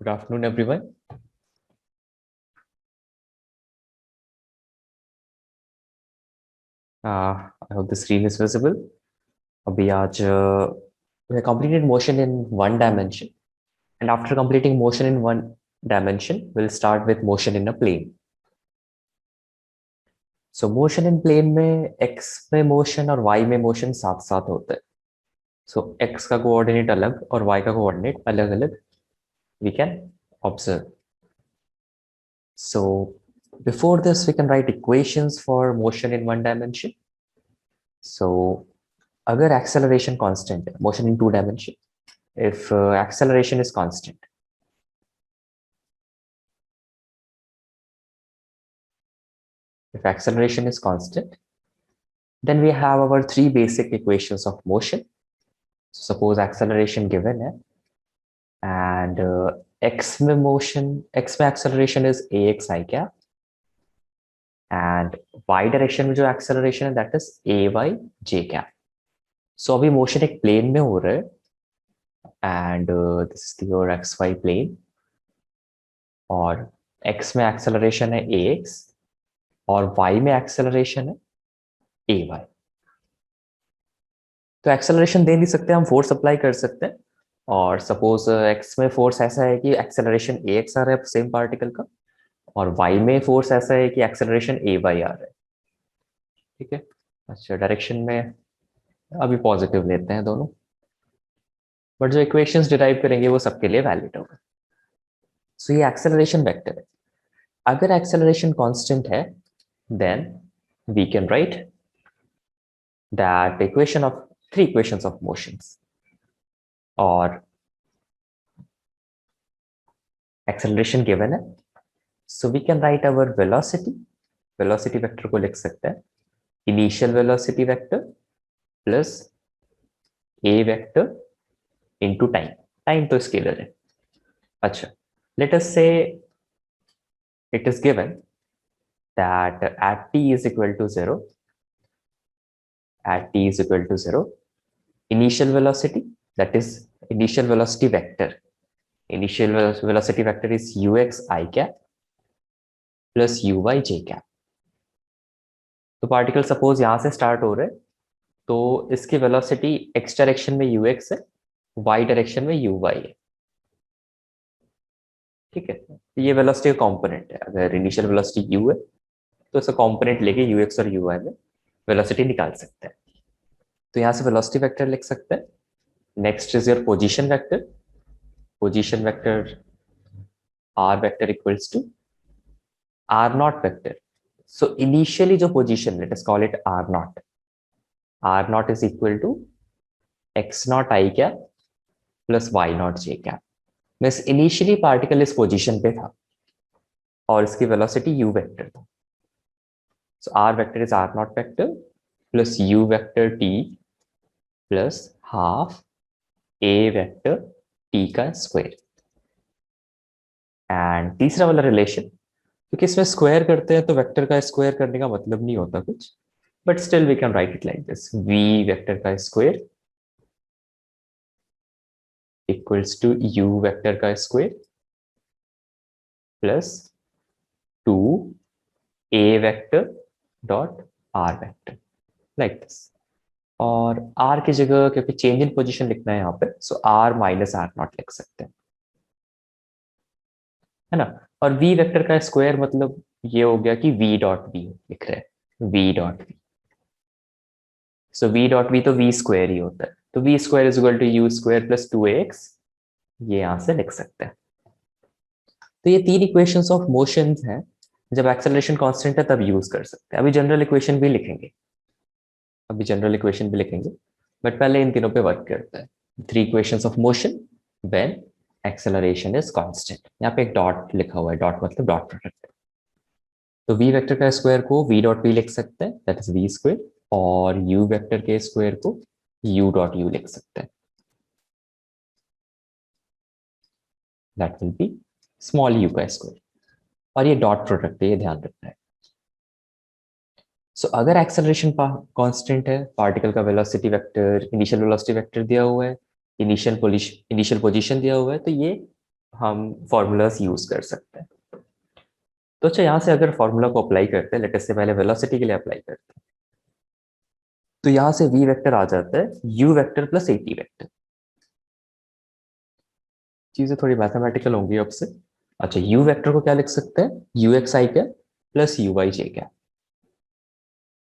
Good afternoon, everyone. I hope the screen is visible. अभी आज we have completed motion in one dimension, and after completing motion in one dimension, we'll start with motion in a plane. So motion in plane में x में motion और y में motion साथ साथ होता है. So x का coordinate अलग और y का coordinate अलग अलग we can observe. So before this, we can write equations for motion in one dimension. So अगर acceleration constant है, motion in two dimension, if acceleration is constant, then we have our three basic equations of motion. So suppose acceleration given है, and x में acceleration is ax I cap, and y direction में जो acceleration है that is ay j cap. So अभी motion एक plane में हो रहा है, and this is your xy plane, और x में acceleration है ax और y में acceleration है ay. तो एक्सेलरेशन दे नहीं सकते, हम फोर्स अप्लाई कर सकते हैं. और सपोज एक्स में फोर्स ऐसा है कि एक्सेलरेशन ए एक्स आ रहा है सेम पार्टिकल का, और वाई में फोर्स ऐसा है कि एक्सेलरेशन ए वाई आ रहा है. ठीक है. अच्छा, डायरेक्शन में अभी पॉजिटिव लेते हैं दोनों, बट जो इक्वेशंस डिराइव करेंगे वो सबके लिए वैलिड होगा. सो ये एक्सेलरेशन वेक्टर है. अगर एक्सेलरेशन कांस्टेंट है, then we can write that equation of three equations of motions, और acceleration given है, so we can write our velocity vector को लिख सकते हैं initial velocity vector plus a vector into time तो स्केलर है. अच्छा, let us say it is given that at t is equal to 0, initial velocity, that is initial velocity vector is ux I cap plus uy j cap. तो particle suppose यहां से start हो रहे हैं, तो इसकी वेलोसिटी x डायरेक्शन में ux है, y डायरेक्शन में uy है. ठीक है. ये वेलोसिटी का कंपोनेंट है. अगर इनिशियल वेलोसिटी u है तो इसका कंपोनेंट लेके ux और uy में वेलोसिटी निकाल सकते हैं. तो यहां से वेलोसिटी वेक्टर लिख सकते हैं. Next is your position vector r vector equals to r naught vector. So initially जो position, let us call it r naught is equal to x naught I cap plus y naught j cap. Means initially particle इस position पे था और इसकी velocity u vector था. सो r vector is r naught vector plus u vector t plus half a vector t का square. And तीसरा वाला relation, क्योंकि इसमें स्क्वायर करते हैं तो वेक्टर का स्क्वायर करने का मतलब नहीं होता कुछ, but still we can write it like this, v vector का square equals to u vector का square plus 2 a vector dot r vector, like this. और r की जगह क्योंकि चेंज इन पोजीशन लिखना है यहाँ पे, सो r माइनस r नॉट लिख सकते हैं, है ना. और v वेक्टर का स्क्वायर मतलब ये हो गया कि v डॉट v लिख रहे हैं, v dot v. So v dot v तो v स्क्वायर ही होता है, तो v square is equal to u square plus 2ax, ये यहां से लिख सकते हैं. तो ये तीन इक्वेशंस ऑफ मोशंस हैं. जब एक्सेलरेशन कांस्टेंट है तब यूज कर सकते हैं. अभी जनरल इक्वेशन भी लिखेंगे, बट पहले इन तीनों पे वर्क करते हैं. Three equations of motion when acceleration is constant. यहाँ पे एक डॉट लिखा हुआ है, डॉट मतलब डॉट प्रोडक्ट. तो v वेक्टर का स्क्वायर को v डॉट v लिख सकते हैं, दैट इज v स्क्वायर, और u वेक्टर के स्क्वायर को u डॉट u लिख सकते हैं, that will B small u का स्क्वायर. और ये डॉट प्रोडक्ट है, ये ध्यान रखना है. सो अगर एक्सेलरेशन कांस्टेंट है, पार्टिकल का velocity vector, initial velocity vector दिया हुआ है, इनिशियल पोजीशन दिया हुआ है, तो ये हम फॉर्मूलाज यूज कर सकते हैं। तो अच्छा, यहाँ से अगर फॉर्मूला को अप्लाई करते हैं, लेट अस से पहले वेलोसिटी के लिए अप्लाई करते हैं, तो यहाँ से v वेक्टर आ जाता है u vector plus at vector. चीजें थोड़ी मैथमेटिकल होंगी अब से। अच्छा, u वेक्टर को क्या लिख सकते हैं, u x i cap plus u y j cap,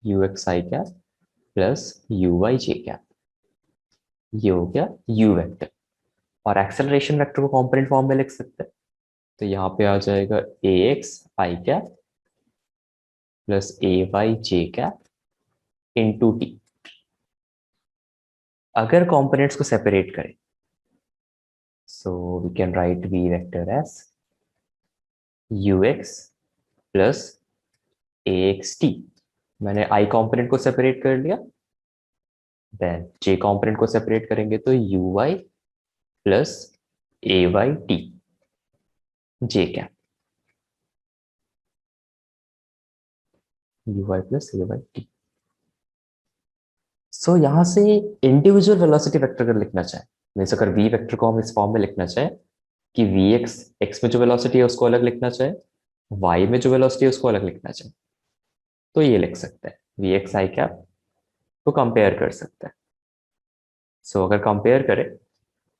u x i cap plus u y j cap, ये हो गया u वेक्टर। और एक्सेलरेशन वेक्टर को कॉम्पोनेंट फॉर्म में लिख सकते हैं, तो यहाँ पे आ जाएगा a x i cap plus A y j cap into t. अगर कॉम्पोनेंट्स को सेपरेट करें, so we can write v vector as u x plus a x T. मैंने आई कॉम्पोनेंट को सेपरेट कर लिया, देन जे कॉम्पोनेंट को separate करेंगे तो यू वाई प्लस ए Y T J cap, U Y plus ए Y T. So यहां से individual velocity vector अगर लिखना चाहे, मीन्स अगर वी वेक्टर को हम इस फॉर्म में लिखना चाहे कि वी एक्स, एक्स में जो वेलोसिटी है उसको अलग लिखना चाहे, वाई में जो वेलोसिटी है उसको अलग लिखना चाहे, तो ये लिख सकते हैं वी एक्स आई कैप को कंपेयर कर सकते हैं। सो अगर कंपेयर करें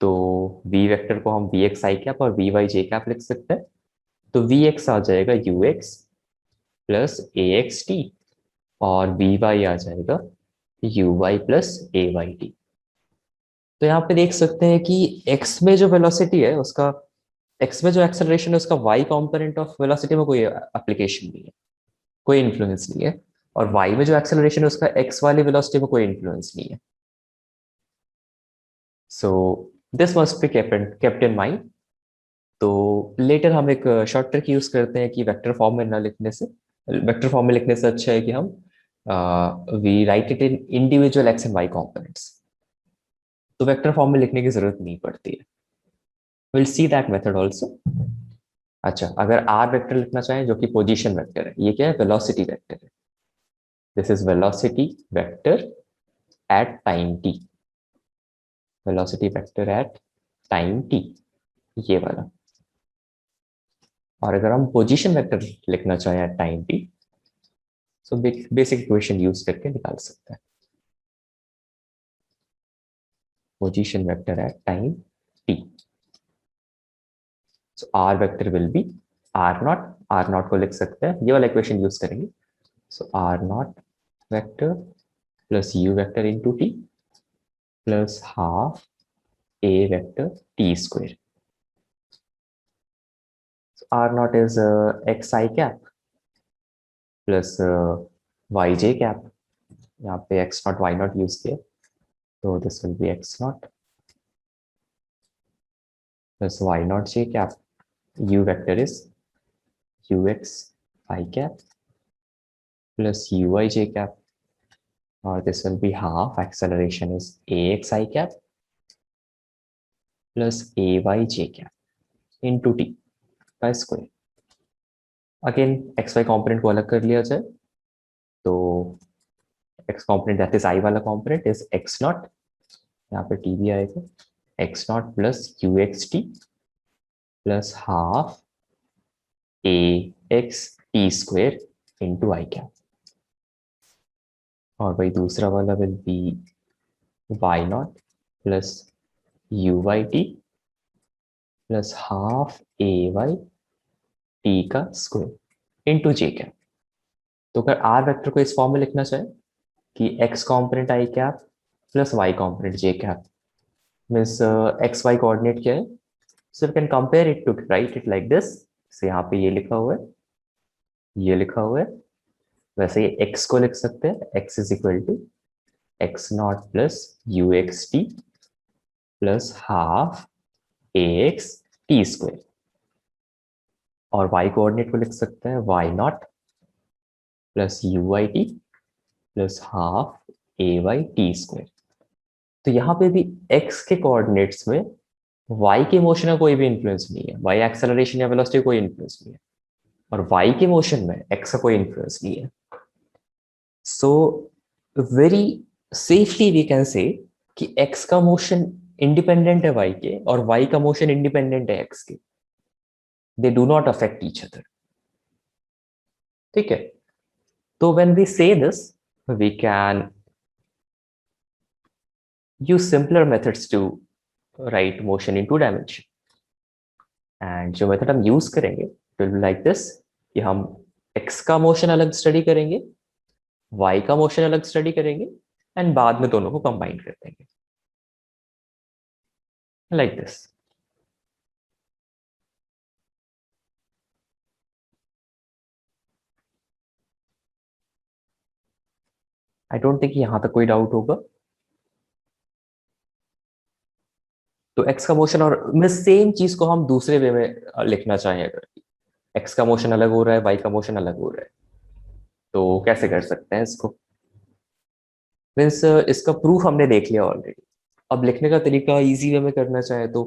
तो वी वेक्टर को हम वी एक्स आई कैप और वी वाई जे कैप लिख सकते हैं, तो वी एक्स आ जाएगा u x plus a x t और वी वाई आ जाएगा यू वाई प्लस ए वाई टी। तो यहाँ पे देख सकते हैं कि x में जो वेलोसिटी है उसका, x में जो एक्सेलरेशन है उसका y कंपोनेंट ऑफ वेलोसिटी में कोई एप्लीकेशन नहीं है, कोई इन्फ्लुएंस नहीं है, और y में जो एक्सेलरेशन है उसका x वाली वेलोसिटी में कोई इन्फ्लुएंस नहीं है। So this must be kept in mind. तो लेटर हम एक शॉर्ट ट्रिक यूज करते हैं कि वेक्टर फॉर्म में ना लिखने से, वेक्टर फॉर्म में लिखने से अच्छा है कि हम we write it in individual x and y components, तो वेक्टर फॉर्म में लिखने की जरूरत नहीं पड़ती है। Will see that method also. अच्छा, अगर आर वेक्टर लिखना चाहें जो कि पोजीशन वेक्टर है, ये क्या है, वेलोसिटी वेक्टर है, this is velocity vector at time T, velocity vector at time T, ये वाला। और अगर हम पोजीशन वेक्टर लिखना चाहें at time T, so basic equation use करके निकाल सकते हैं, position vector at time T. So are vector will be R naught को लिख सकते हैं, ये वाला इक्वेशन यूज करेंगे, so R naught vector plus U vector into T plus half a vector t square. So r naught is xi cap plus yj cap. यहाँ पे x naught y naught use किया, तो this will be x naught plus y naught j cap. U vector is ux I cap plus uy j cap, or this will be half acceleration is ax I cap plus ay j cap into t का square. Again x y component को अलग कर लिया जाए, तो x component that is i वाला component is x not, यहाँ पे टी भी आएगा, x naught plus u x t plus half a x t square into i cap, और भाई दूसरा वाला will be y naught plus u y t plus half a Y t का square into j cap. तो अगर are vector को इस form में लिखना चाहे कि X component I cap plus Y component J cap, means X Y coordinate क्या है, so we can compare it to write it like this। so यहाँ पे ये लिखा हुआ है, ये लिखा हुआ है, वैसे ही x को लिख सकते हैं, x is equal to x naught plus u x t plus half a x t square, और y कोऑर्डिनेट को लिख सकते हैं y naught plus u i t plus half a Y t square. तो यहाँ पे भी x के कोऑर्डिनेट्स में y के मोशन का कोई भी इन्फ्लुएंस नहीं है, y एक्सेलरेशन या वेलोसिटी कोई इन्फ्लुएंस नहीं है, और y के मोशन में x का कोई इन्फ्लुएंस नहीं है। So very safely we can say कि x का मोशन इंडिपेंडेंट है y के और y का मोशन इंडिपेंडेंट है x के, they do not affect each other. ठीक है, तो when we say this we can use simpler methods to write motion in 2 dimension। And जो मेथड हम यूज करेंगे विल बी लाइक दिस, कि हम x का मोशन अलग स्टडी करेंगे, y का मोशन अलग स्टडी करेंगे, एंड बाद में दोनों को कंबाइन कर देंगे like this. I don't think यहां तक कोई डाउट होगा। तो x का मोशन और मैं सेम चीज को हम दूसरे वे में लिखना चाहें, अगर x का मोशन अलग हो रहा है, y का मोशन अलग हो रहा है, तो कैसे कर सकते हैं इसको? मीन्स इसका प्रूफ हमने देख लिया ऑलरेडी। अब लिखने का तरीका इजी वे में करना चाहे तो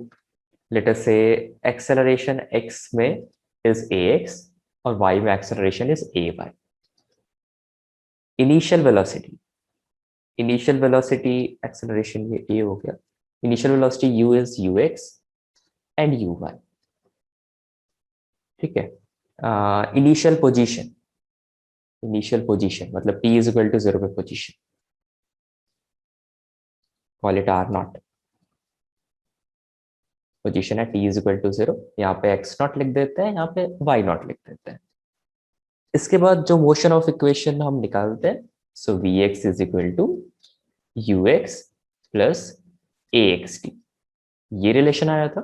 लेट अस से एक्सेलरेशन x में इज ax और y में acceleration is ay। Initial velocity, initial velocity acceleration ये a हो गया, initial velocity u is ux and uy। ठीक है, इनिशियल पोजीशन, इनिशियल पोजीशन मतलब t इज इक्वल टू 0 पे position, call it r not. Position है t is equal to 0, यहाँ पे x नॉट लिख देते हैं, यहाँ पे y नॉट लिख देते हैं। इसके बाद जो मोशन ऑफ इक्वेशन हम निकालते हैं, so vx is equal to ux plus axt, ये रिलेशन आया था।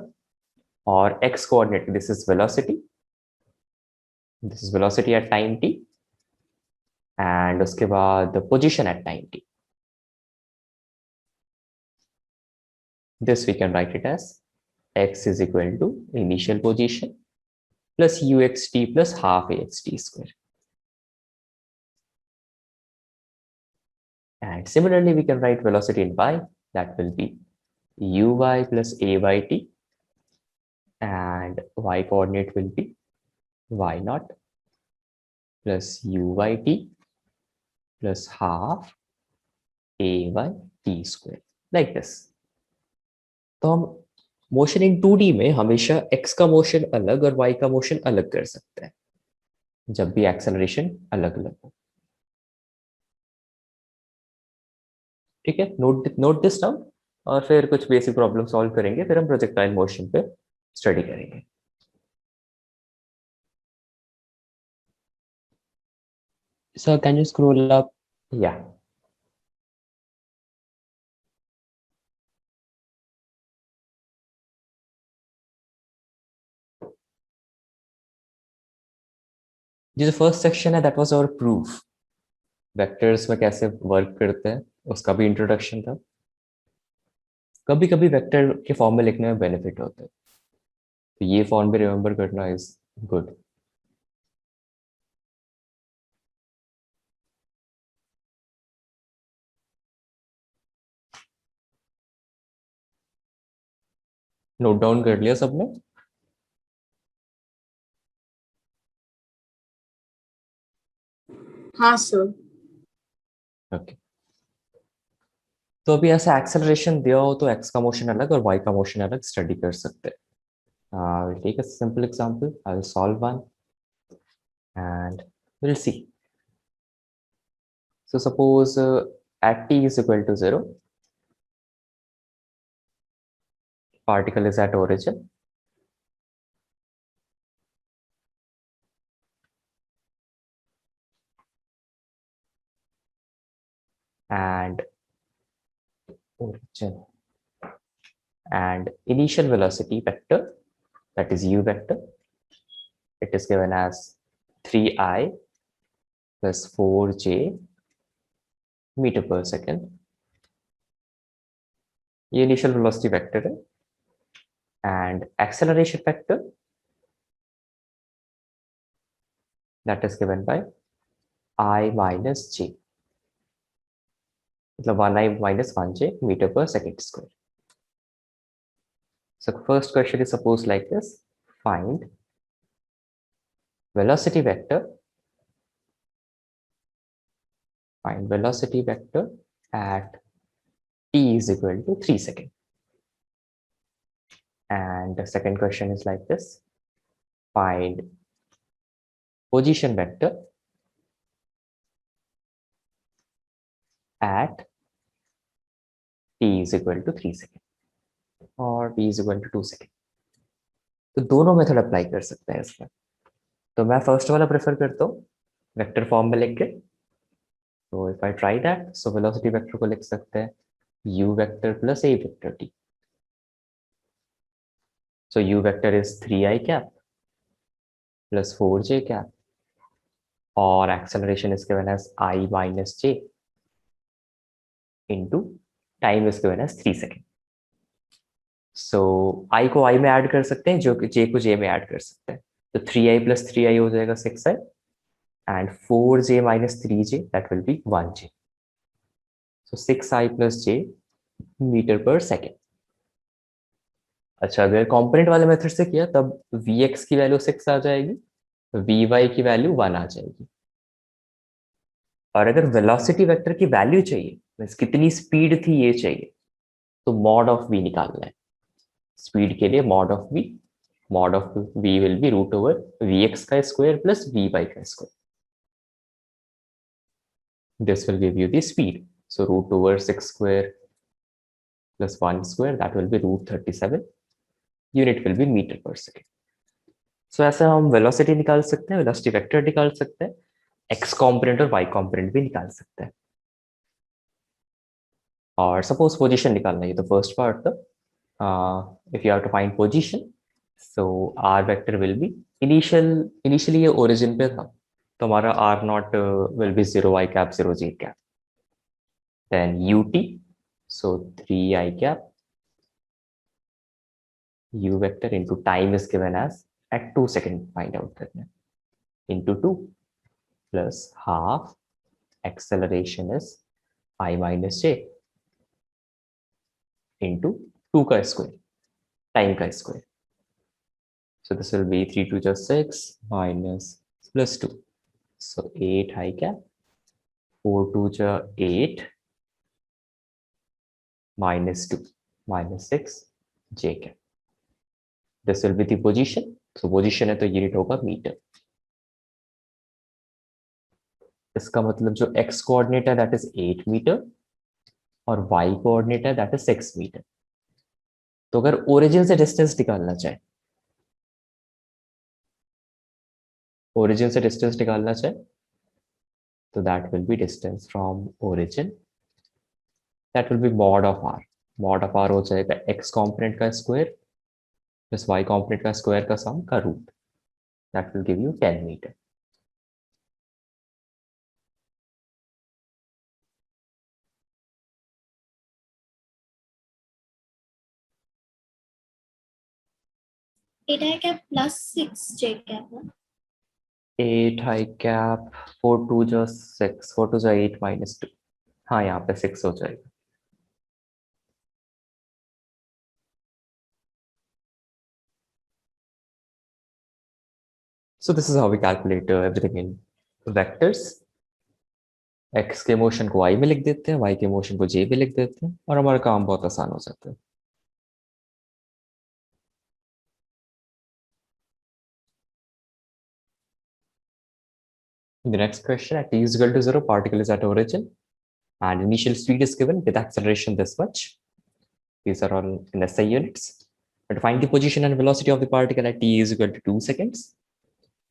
और x coordinate, this is velocity, this is velocity at time t, and उसके बाद position at time t। This we can write it as x is equal to initial position plus uxt plus half axt square. And similarly, we can write velocity in y, that will be uy plus a by t, and y coordinate will be y naught plus uyt plus half a by t square, like this. तो हम motion in 2D में हमेशा x का motion अलग और y का motion अलग कर सकते हैं जब भी एक्सेलरेशन अलग अलग हो। ठीक है, नोट दिस डाउन, और फिर कुछ बेसिक प्रॉब्लम सॉल्व करेंगे, फिर हम प्रोजेक्टाइल मोशन पे स्टडी करेंगे। Sir, can you scroll up? या जो फर्स्ट सेक्शन है that was our proof, vectors में कैसे वर्क करते हैं उसका भी इंट्रोडक्शन था। कभी कभी वेक्टर के फॉर्म में लिखने में बेनिफिट होता है, तो ये फॉर्म भी रिमेंबर करना इज गुड। नोट डाउन कर लिया सबने? हाँ सर। ओके, तो अभी ऐसा एक्सेलरेशन दिया हो तो एक्स का मोशन अलग और वाई का मोशन अलग स्टडी कर सकते हैं। We'll take a simple example. I'll solve one and we'll see. So suppose at t is equal to 0, particle is at origin, and origin and initial velocity vector, that is u vector, it is given as 3i plus 4j meter per second. ये initial velocity vector है, and acceleration vector, that is given by I minus j, मतलब 1i minus 1j meter per second square. So first question is supposed like this: find velocity vector, find velocity vector at t is equal to 3 seconds. And the second question is like this: find position vector at t is equal to 3 second और t is equal to 2 second. तो दोनों method apply कर सकते हैं इसमें। तो मैं first वाला प्रेफर करता हूँ वेक्टर फॉर्म में लिख के। तो if I try that, so velocity vector को लिख सकते हैं u vector plus a vector t। So u vector is 3i cap plus 4j cap, और acceleration is given as I minus j into time is given as 3 second. So I को I में add कर सकते हैं, जो कि j को j में ऐड कर सकते हैं। तो 3i plus 3i हो जाएगा 6i and 4j minus 3j that will be 1j. So 6i plus j metre per second. अच्छा, अगर कंपोनेंट वाले मेथड से किया तब vx की वैल्यू 6 आ जाएगी, vy की वैल्यू 1 आ जाएगी। और अगर वेलोसिटी वेक्टर की वैल्यू चाहिए, मींस कितनी स्पीड थी ये चाहिए, तो मॉड ऑफ v निकालना है। स्पीड के लिए mod of v will be root over vx का स्क्वायर प्लस vy का square. This will give you the speed. So root over 6 square plus 1 square, that will be root 37। Unit will be metre per second. सो ऐसे हम velocity निकाल सकते हैं, velocity vector निकाल सकते हैं, एक्स कॉम्पोनेंट और वाई कॉम्पोनेंट भी निकाल सकते हैं। और सपोज पोजीशन निकालना है, तो फर्स्ट पार्ट था if you have to find position, so are vector will be initially ये ओरिजिन पे था, तो हमारा r naught will be 0i cap 0j cap, then ut, so 3i cap u vector into time is given as at 2 second find out करना है, into 2 plus half acceleration is I minus j into 2 का square, time का square. So this will be 3 2 just 6 minus plus 2. So 8 I cap, 4 2 just 8 minus 2 minus 6 j cap. This will be the position. So position है तो unit होगा metre. इसका मतलब जो x coordinate है that is 8 metre और y coordinate है that is 6 metre. तो अगर ओरिजिन से डिस्टेंस निकालना चाहे, तो that will be distance from origin, that will be mod of r। Mod of r हो जाएगा x कॉम्पोनेंट का स्क्वायर प्लस y कॉम्पोनेंट का स्क्वायर का सम का root, that will give you 10 metre. Eight I cap plus 6 j cap. 8 I cap 4 2 just 6, 4 2 just 8 minus 2। हाँ, यहाँ पे 6 हो जाएगा। So this is how we calculate everything in vectors. x के motion को y में लिख देते हैं, y के मोशन को j में लिख देते हैं, और हमारा काम बहुत आसान हो जाता है। The next question, at t is equal to 0, particle is at origin and initial speed is given with acceleration this much. These are all in SI units. And to find the position and velocity of the particle at t is equal to 2 seconds,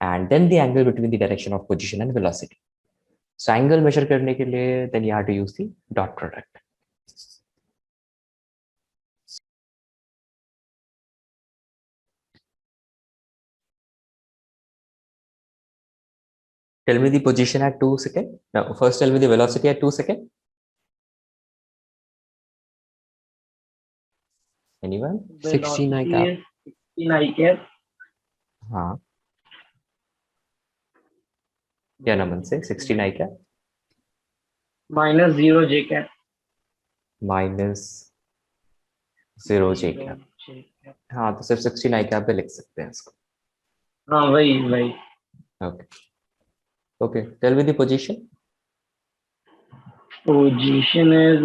and then the angle between the direction of position and velocity. So angle measure करने के लिए then you have to use the dot product. Tell me the position at 2 seconds. Now, first tell me the velocity at 2 seconds. Anyone? 16 I cap. 16 I cap. हाँ, क्या number से 16 I cap minus 0 j cap. minus 0 j cap। हाँ, तो सिर्फ 16 I cap पे लिख सकते हैं इसको। हाँ वही Okay. Okay, tell me the position. Position is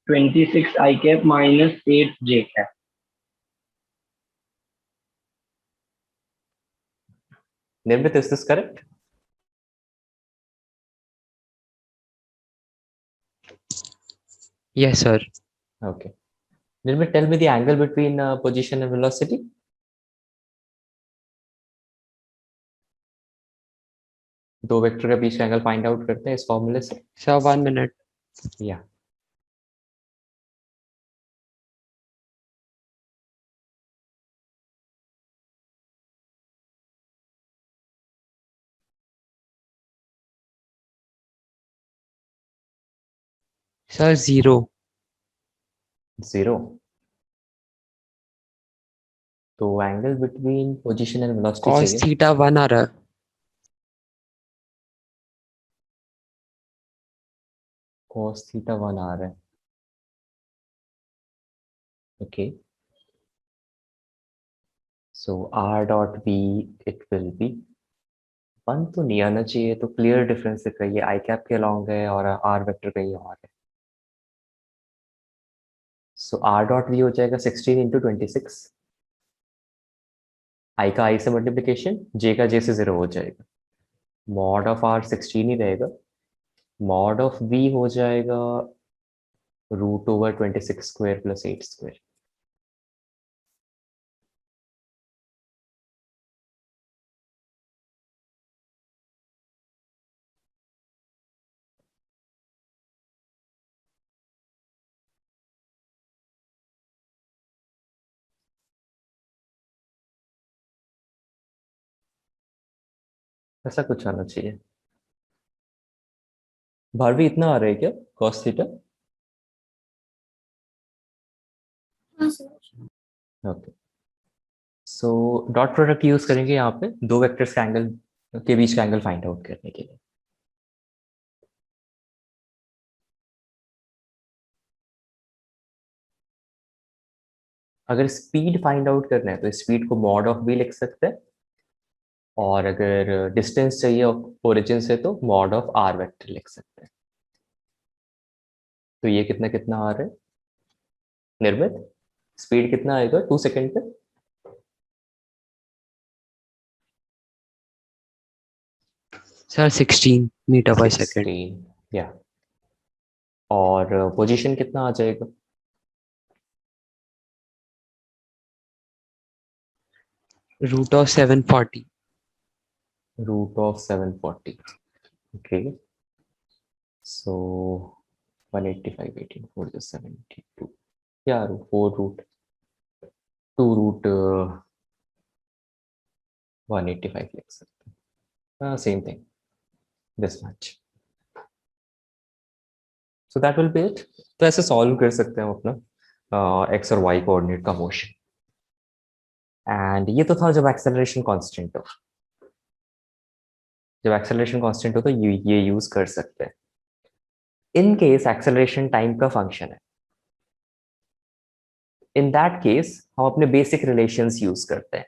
26 I cap minus 8 j cap. Nirmit, is this correct? Yes, sir. Okay. Nirmit, tell me the angle between position and velocity. दो vector के बीच का एंगल फाइंड आउट करते हैं इस फॉर्मूले से. Sir, 1 minute. या Sir, 0. 0. तो angle between position and velocity Cos चाहिए. theta 1 आ रहा है. cos theta 1 आ रहा है. Okay. So r dot b it will be 1 तो नहीं आना चाहिए, तो क्लियर डिफरेंस दिख रही है. आई कैप के अलॉन्ग है और r वेक्टर कहीं और है. सो r डॉट v हो जाएगा 16 इंटू 26. i का i से मल्टीप्लीकेशन, j का j से 0 हो जाएगा. मॉड ऑफ r 16 ही रहेगा. मॉड ऑफ v हो जाएगा √26 स्क्वायर प्लस 8 स्क्वायर. ऐसा कुछ आना चाहिए. भारवी इतना आ रहा है क्या cos थीटा? हाँ sir. Okay. So dot product use करेंगे यहाँ पे दो वेक्टर्स का एंगल के बीच का एंगल फाइंड आउट करने के लिए. अगर स्पीड फाइंड आउट करना है तो स्पीड को मॉड ऑफ बी लिख सकते हैं, और अगर डिस्टेंस चाहिए ओरिजिन से तो मॉड ऑफ आर वेक्टर लिख सकते हैं. तो ये कितना कितना आ रहा है निर्मित? स्पीड कितना आएगा 2 सेकेंड पे? Sir, 16 meter by second. 16. या और पोजीशन कितना आ जाएगा? Root of 740. √740. Okay. So 185, 18, 4 is 72. Yeah, 4 root 2 root 185 लिख सकते हैं. Same thing. This much. So that will be it. तो ऐसे सॉल्व कर सकते हैं हम अपना एक्स और वाई कोऑर्डिनेट का मोशन. एंड ये तो था जब एक्सेलरेशन कांस्टेंट हो. जब एक्सेलरेशन कांस्टेंट हो तो ये यूज कर सकते हैं. इन केस एक्सेलरेशन टाइम का फंक्शन है, इन दैट केस हम अपने बेसिक रिलेशंस यूज करते हैं.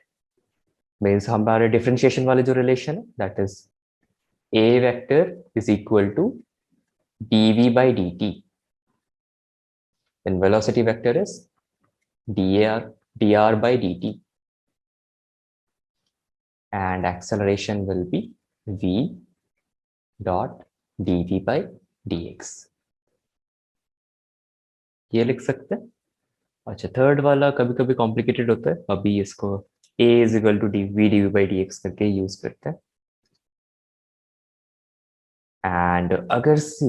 मीन्स हमारे डिफरेंशिएशन वाले जो रिलेशन है that is a vector is equal to dv by dt. Then velocity vector is dr by dt. And acceleration will be v dot dv by dx. ये लिख सकते हैं. अच्छा, थर्ड वाला कभी कभी कॉम्प्लिकेटेड होता है. अभी इसको a is equal to v dv by dx करके यूज करते हैं. एंड अगर सी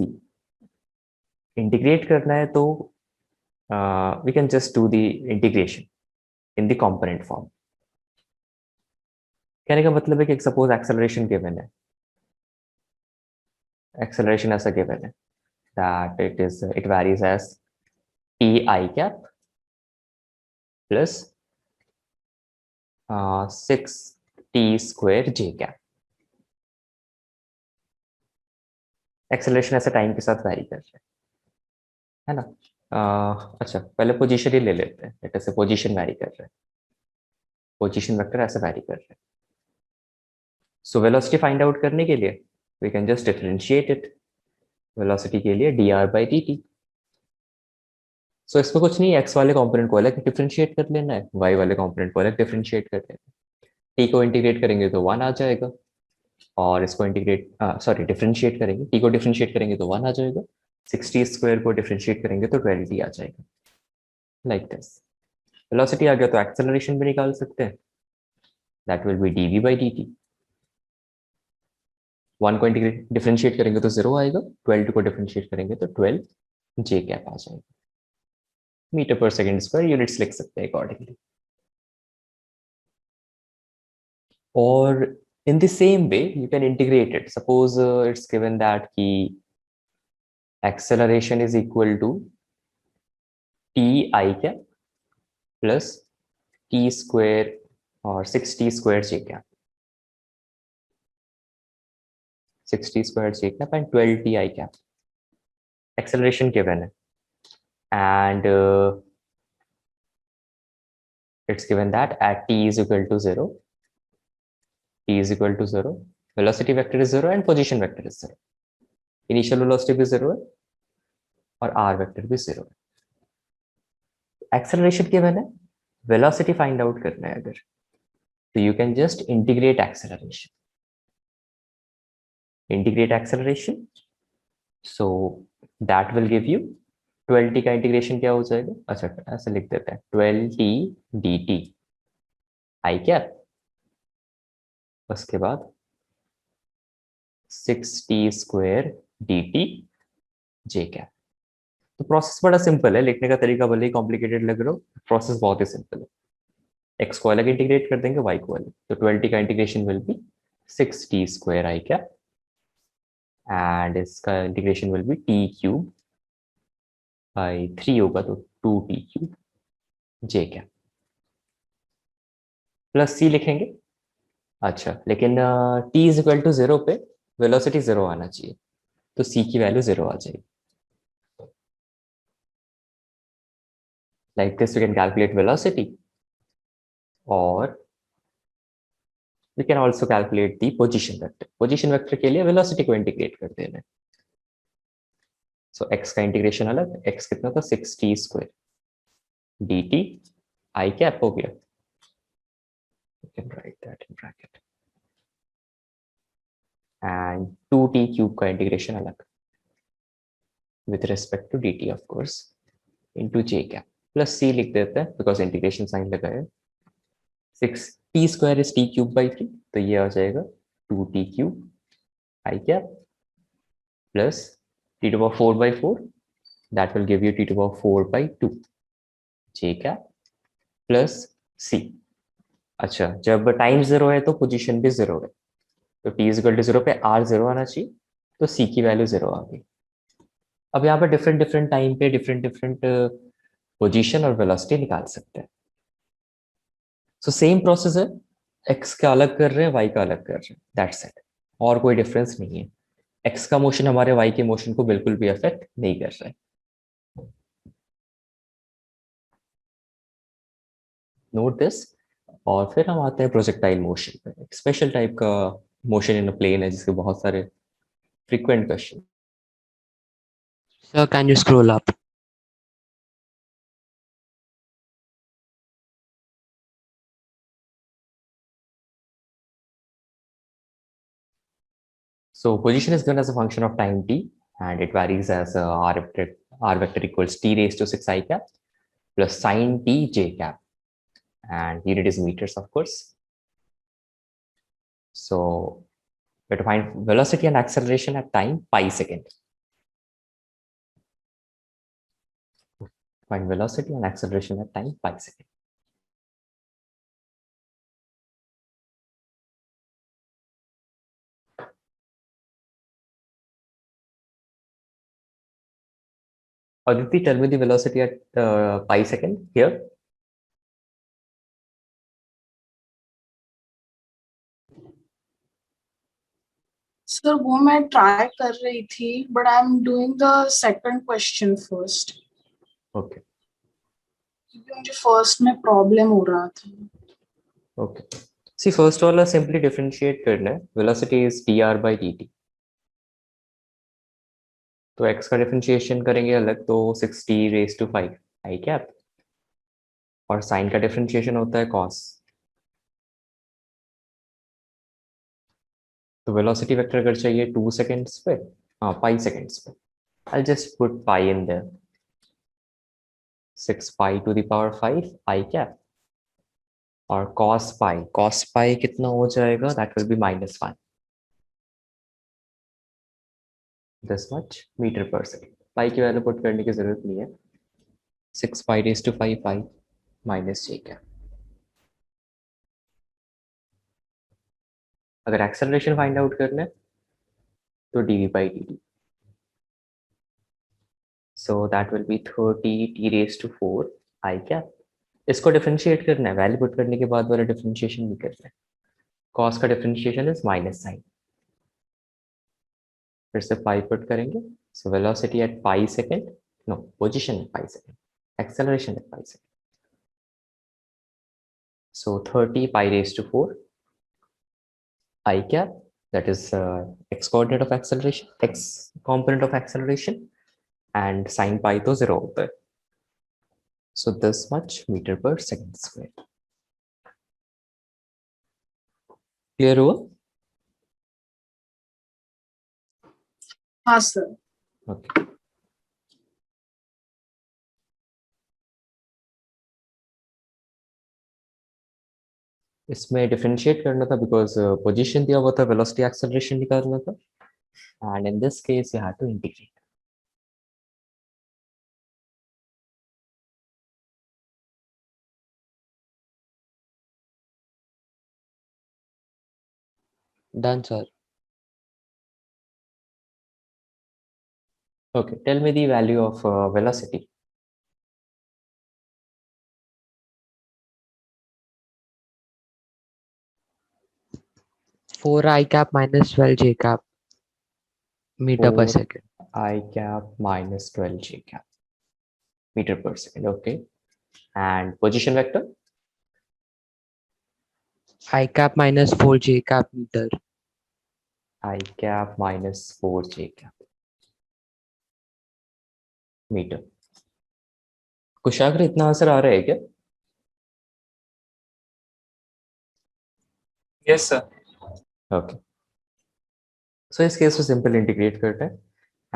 इंटीग्रेट करना है तो we can just do the integration in the component form. कहने का मतलब है कि सपोज एक्सेलरेशन गिवन है, एक्सेलरेशन ऐसा गिवन है that it varies as t I cap plus 6t square j cap. Acceleration ऐसे टाइम के साथ वैरी कर रहा है ना. अच्छा, पहले पोजीशन ही ले लेते हैं. ऐसे पोजीशन वैरी कर रहा है, पोजीशन वेक्टर ऐसे वैरी कर रहा है. सो वेलोसिटी फाइंड आउट करने के लिए we can just differentiate it. Velocity के लिए dr by dt. सो इसमें कुछ नहीं, x वाले कंपोनेंट को अलग डिफरेंशिएट कर लेना है, y वाले कंपोनेंट को अलग डिफरेंशिएट कर लेना है. t को इंटीग्रेट करेंगे तो 1 आ जाएगा, और इसको डिफरेंशिएट करेंगे, t को डिफरेंशिएट करेंगे तो 1 आ जाएगा, 60 स्क्वायर को डिफरेंशिएट करेंगे तो 12t आ जाएगा, लाइक दिस। वेलोसिटी आ गया तो एक्सेलरेशन भी निकाल सकते हैं, that will B dv by dt। 1 को इंटीग्रेट डिफरेंशिएट करेंगे तो 0 आएगा, 12 को डिफरेंशिएट करेंगे तो 12 j कैप आ जाएगा। Metre per second square units लिख सकते हैं अकॉर्डिंगली। और in the same way you can integrate it. Suppose it's given that the acceleration is equal to t I cap plus t square or 6t square j cap, 6t square j cap and 12t I cap. Acceleration given है, and it's given that at t is equal to 0, t is equal to 0, velocity vector is 0 and position vector is 0. Initial velocity भी 0 है और r vector भी 0 है। Acceleration given है, velocity find out करना है अगर, so you can just integrate acceleration. Integrate acceleration, so that will give you 12t का इंटीग्रेशन क्या हो जाएगा, अच्छा ऐसे लिख देते हैं 12t dt I कैप, उसके बाद 6t square dt j cap. तो प्रोसेस बड़ा सिंपल है, लिखने का तरीका भले ही कॉम्प्लिकेटेड लग रहा हो, प्रोसेस बहुत ही सिंपल है। x को अलग इंटीग्रेट कर देंगे, y को अलग, तो 12t का integration will be 6t square I cap and इसका integration will be t cube by 3 होगा तो 2t cube j cap plus c लिखेंगे। अच्छा लेकिन t इज इक्वल टू 0 पे वेलोसिटी 0 आना चाहिए, तो c की वैल्यू 0 आ जाएगी। Like this, we can calculate velocity, or we can also calculate the position vector. Position vector के लिए velocity को integrate कर देना है। So x का integration अलग, x कितना था 6t square dt I cap हो गया, you can write that in bracket, and 2t cube का integration अलग with respect to dt of course into j cap plus c लिख देते हैं because integration sign लगा है। 6t square is t cube by 3, तो ये आ जाएगा 2t cube I cap plus t to the power 4 by 4, that will give you t to the power 4 by 2 j cap plus c। अच्छा जब time 0 है तो position भी 0 है, तो t इज इक्वल टू 0 पे r 0 आना चाहिए, तो c की वैल्यू 0 आ गई। अब यहाँ पर डिफरेंट डिफरेंट टाइम पे डिफरेंट डिफरेंट पोजीशन और वेलोसिटी निकाल सकते हैं। सो सेम प्रोसेस है, x का अलग कर रहे हैं, y का अलग कर रहे हैं, दैट्स इट, और कोई डिफरेंस नहीं है। x का मोशन हमारे y के मोशन को बिल्कुल भी अफेक्ट नहीं कर रहा है। Note this. और फिर हम आते हैं प्रोजेक्टाइल मोशन पे। एक स्पेशल टाइप का मोशन इन अ प्लेन है जिसके बहुत सारे frequent question. Sir, can you scroll up? So position is given as a function of time t, and it varies as r vector equals t raised to 6 I cap plus sine t j cap, and unit is meters of course. So we have to find velocity and acceleration at time pi second. Find velocity and acceleration at time pi second. Aditi, tell me the velocity at pi second here. Sir वो मैं try कर रही थी but I am doing the second question first, Okay. क्योंकि मुझे first में problem हो रहा था। Okay. See, first वाला simply differentiate करना है. Velocity is dr by dt. तो x का डिफरेंशिएशन करेंगे अलग, तो 6t raised to 5 I cap, और साइन का डिफरेंशिएशन होता है cos, तो वेलोसिटी वेक्टर अगर चाहिए 2 सेकेंड्स पे, हाँ पाई सेकेंड्स पे, I'll just put pi in there. 6 pi to the power 5 I cap, और cos pi कितना हो जाएगा, that will be -1. This much meter per second. pi की वैल्यू पुट करने की जरूरत नहीं है. 6 pi raised to 5 pi minus j cap. अगर एक्सेलरेशन फाइंड आउट करना है तो dv by dt. So that will be 30 t raised to 4 I cap. इसको डिफरेंशिएट करना है, वैल्यू पुट करने के बाद वाला डिफरेंशिएशन नहीं करना है. कॉस का डिफरेंशिएशन इज माइनस साइन. फिर से पाई पुट करेंगे. So velocity at pi second, no position at pi second, acceleration at pi second. So 30 pi raised to 4 I cap, that is x coordinate of acceleration, x component of acceleration, and sin pi तो 0 होता है. So this much meter per second square. Clear हुआ? हाँ sir. Okay. इसमें differentiate करना था because position दिया हुआ था, वेलोसिटी एक्सेलरेशन निकालना था, and in this case you have to integrate. Done, sir. Okay, tell me the value of velocity. Four I cap minus 12 J cap meter per 4 second. I cap minus 12 j cap meter per second. Okay, and position vector. I cap minus 4 J cap meter. I cap minus 4 j cap meter. कुशाग्र इतना answer आ रहा है क्या? Yes, sir. Okay. So इस case को simple integrate करते हैं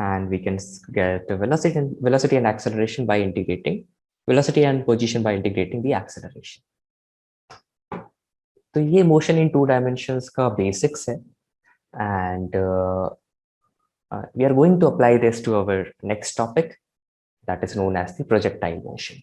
and we can get velocity and acceleration by integrating velocity and position by integrating the acceleration. तो ये motion in 2 dimensions का basics है, and we are going to apply this to our next topic, that is known as the projectile motion.